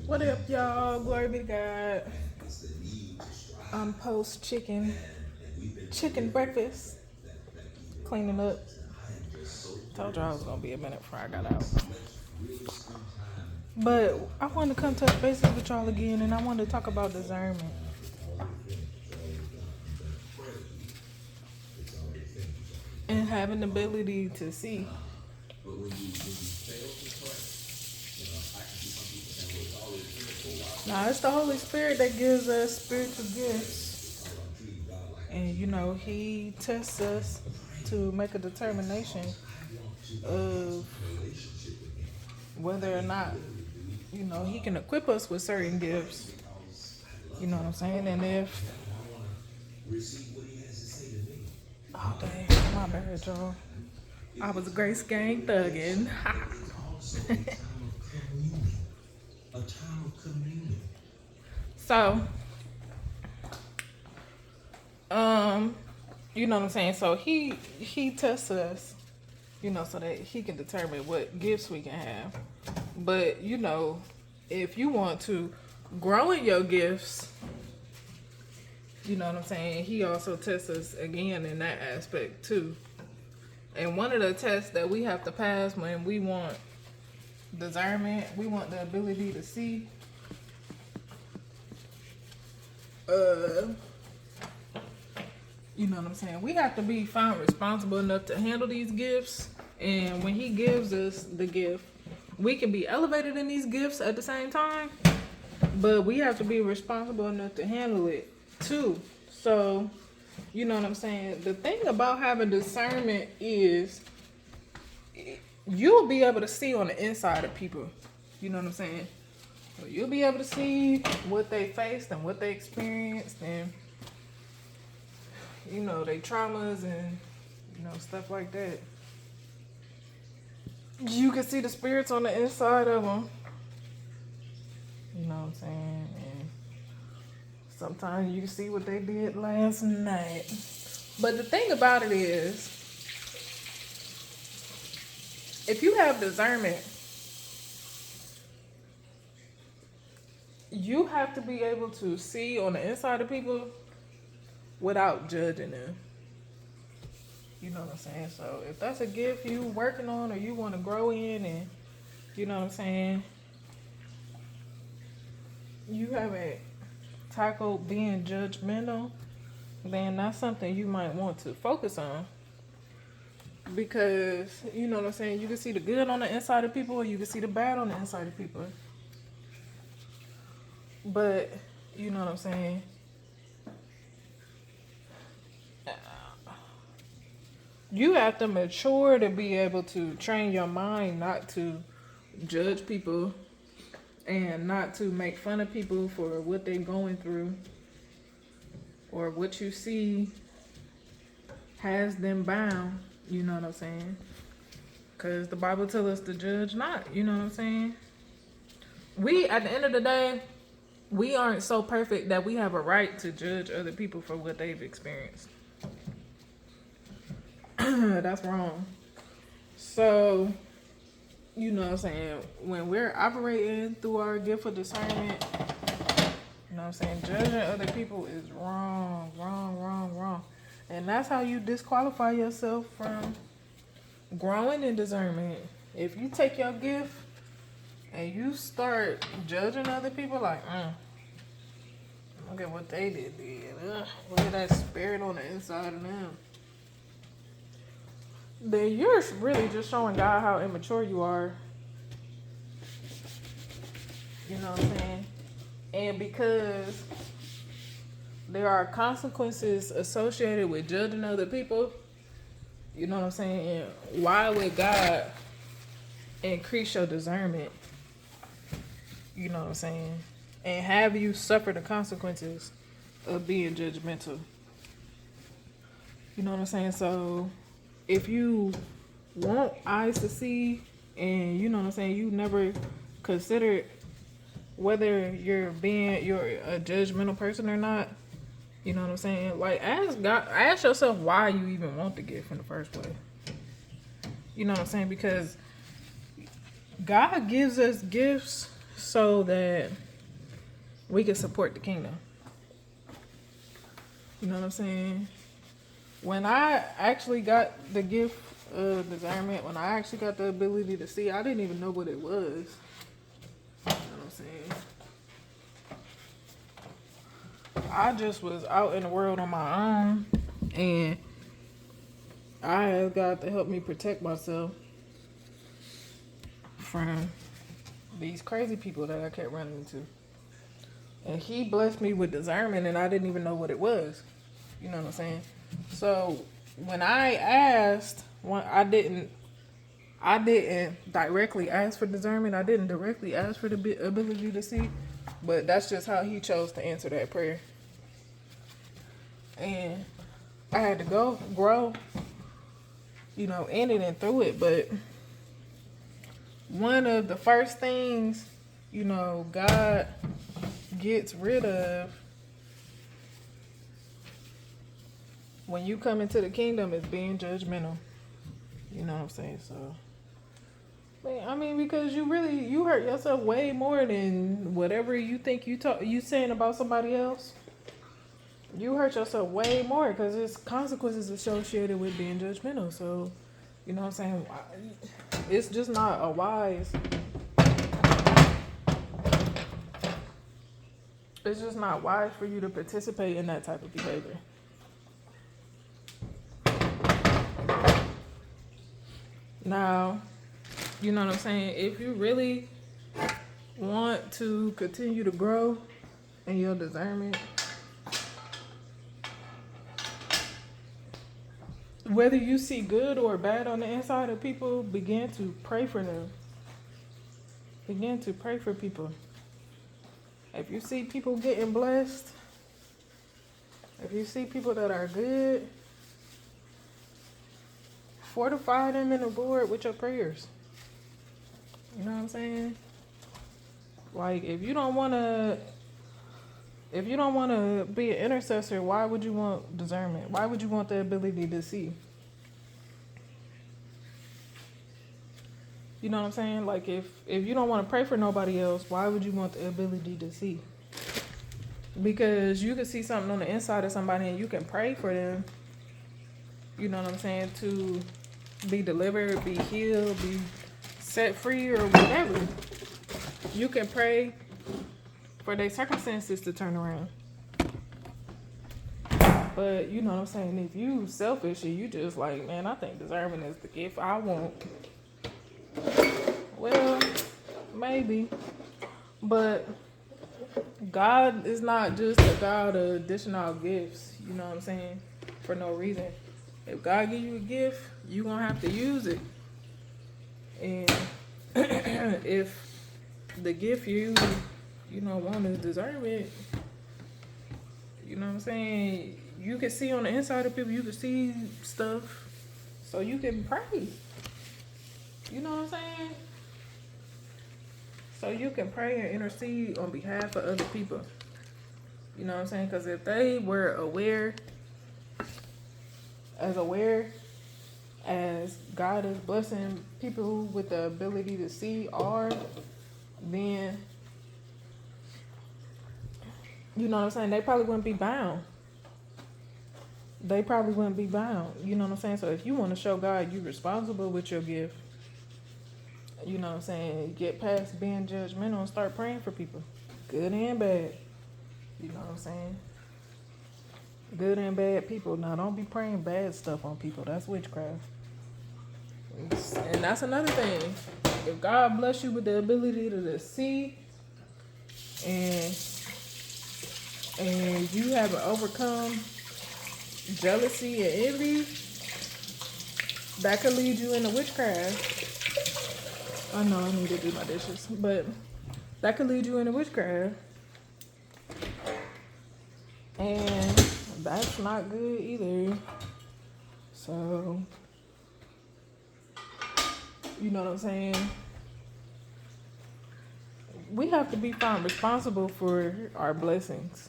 What up, y'all? Glory be to God. I'm post chicken breakfast, cleaning up. Told y'all it was gonna be a minute before I got out. But I wanted to come touch bases with y'all again, and I wanted to talk about discernment and having the ability to see. Now, it's the Holy Spirit that gives us spiritual gifts. And, He tests us to make a determination of whether or not, He can equip us with certain gifts. You know what I'm saying? And if. Oh, dang. My bad, y'all. I was a Grace Gang thuggin'. So, you know what I'm saying? So he tests us, so that he can determine what gifts we can have. But, if you want to grow in your gifts, you know what I'm saying? He also tests us again in that aspect too. And one of the tests that we have to pass when we want discernment, we want the ability to see. You know what I'm saying? We have to be found responsible enough to handle these gifts. And when he gives us the gift, we can be elevated in these gifts at the same time. But we have to be responsible enough to handle it too. So, you know what I'm saying? The thing about having discernment is you'll be able to see on the inside of people. You know what I'm saying? So you'll be able to see what they faced and what they experienced and, their traumas and, stuff like that. You can see the spirits on the inside of them. You know what I'm saying? And sometimes you can see what they did last night. But the thing about it is, if you have discernment, you have to be able to see on the inside of people without judging them. You know what I'm saying? So if that's a gift you working on or you want to grow in and, you know what I'm saying, you haven't tackled being judgmental, then that's something you might want to focus on. Because, you know what I'm saying, you can see the good on the inside of people or you can see the bad on the inside of people. But, you know what I'm saying, you have to mature to be able to train your mind not to judge people and not to make fun of people for what they're going through or what you see has them bound. You know what I'm saying? Because the Bible tells us to judge not. You know what I'm saying? We, at the end of the day, we aren't so perfect that we have a right to judge other people for what they've experienced. That's wrong. So, you know what I'm saying, when we're operating through our gift of discernment, you know what I'm saying, judging other people is wrong. And that's how you disqualify yourself from growing in discernment. If you take your gift and you start judging other people like, look at what they did. Look at that spirit on the inside of them. Then you're really just showing God how immature you are. You know what I'm saying? And because there are consequences associated with judging other people, you know what I'm saying? And why would God increase your discernment? You know what I'm saying? And have you suffer the consequences of being judgmental? You know what I'm saying? So if you want eyes to see and, you know what I'm saying, you never considered whether you're a judgmental person or not, you know what I'm saying? Like, ask yourself why you even want the gift in the first place. You know what I'm saying? Because God gives us gifts so that we can support the kingdom. You know what I'm saying? When I actually got the gift of discernment, when I actually got the ability to see, I didn't even know what it was. You know what I'm saying? I just was out in the world on my own, and I asked God to help me protect myself from these crazy people that I kept running into. And he blessed me with discernment, and I didn't even know what it was. You know what I'm saying? So when I asked, I didn't directly ask for discernment. I didn't directly ask for the ability to see, but that's just how he chose to answer that prayer. And I had to grow, in it and through it. But one of the first things, God gets rid of when you come into the kingdom is being judgmental. You know what I'm saying? So, because you hurt yourself way more than whatever you think you saying about somebody else. You hurt yourself way more because there's consequences associated with being judgmental. So, you know what I'm saying? It's just not a wise. It's just not wise for you to participate in that type of behavior. Now, you know what I'm saying? If you really want to continue to grow in your discernment, whether you see good or bad on the inside of people, begin to pray for them. Begin to pray for people. If you see people getting blessed, if you see people that are good, fortify them in the Lord with your prayers. You know what I'm saying? Like, if you don't want to be an intercessor, why would you want discernment? Why would you want the ability to see? You know what I'm saying? Like, if you don't want to pray for nobody else, why would you want the ability to see? Because you can see something on the inside of somebody and you can pray for them. You know what I'm saying? To be delivered, be healed, be set free, or whatever. You can pray for their circumstances to turn around. But you know what I'm saying? If you selfish and you just like, man, I think discernment is the gift I want. Well, maybe. But God is not just a God of additional gifts. You know what I'm saying? For no reason. If God give you a gift, you're going to have to use it. And if the gift you want is discernment, you know what I'm saying? You can see on the inside of people, you can see stuff, so you can pray. You know what I'm saying? So you can pray and intercede on behalf of other people. You know what I'm saying? Because if they were aware as God is blessing people with the ability to see then, you know what I'm saying, they probably wouldn't be bound. You know what I'm saying? So if you want to show God you're responsible with your gift, you know what I'm saying, get past being judgmental and start praying for people. Good and bad. You know what I'm saying? Good and bad people. Now, don't be praying bad stuff on people. That's witchcraft. And that's another thing. If God bless you with the ability to see and you haven't overcome jealousy and envy, that could lead you into witchcraft. I know I need to do my dishes, but that could lead you into witchcraft. And that's not good either. So, you know what I'm saying? We have to be found responsible for our blessings.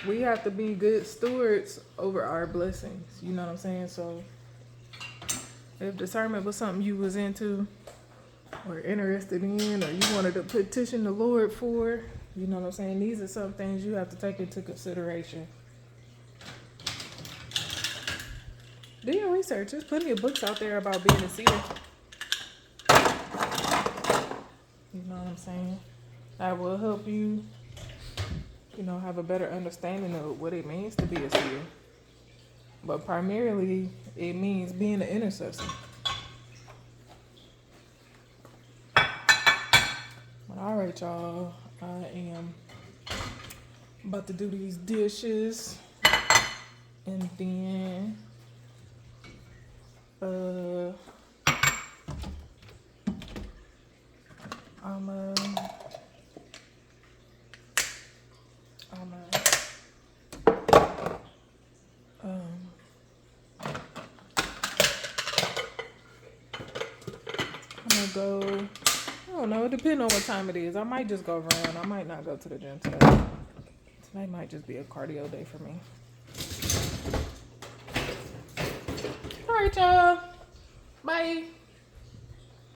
We have to be good stewards over our blessings. You know what I'm saying? So, if discernment was something you was into, or interested in, or you wanted to petition the Lord for. You know what I'm saying? These are some things you have to take into consideration. Do your research. There's plenty of books out there about being a seer. You know what I'm saying? That will help you, have a better understanding of what it means to be a seer. But primarily, it means being an intercessor. But all right, y'all. I am about to do these dishes. And then... I'm gonna go. I don't know. It depends on what time it is. I might just go run. I might not go to the gym today. Tonight might just be a cardio day for me. All right, y'all. Bye.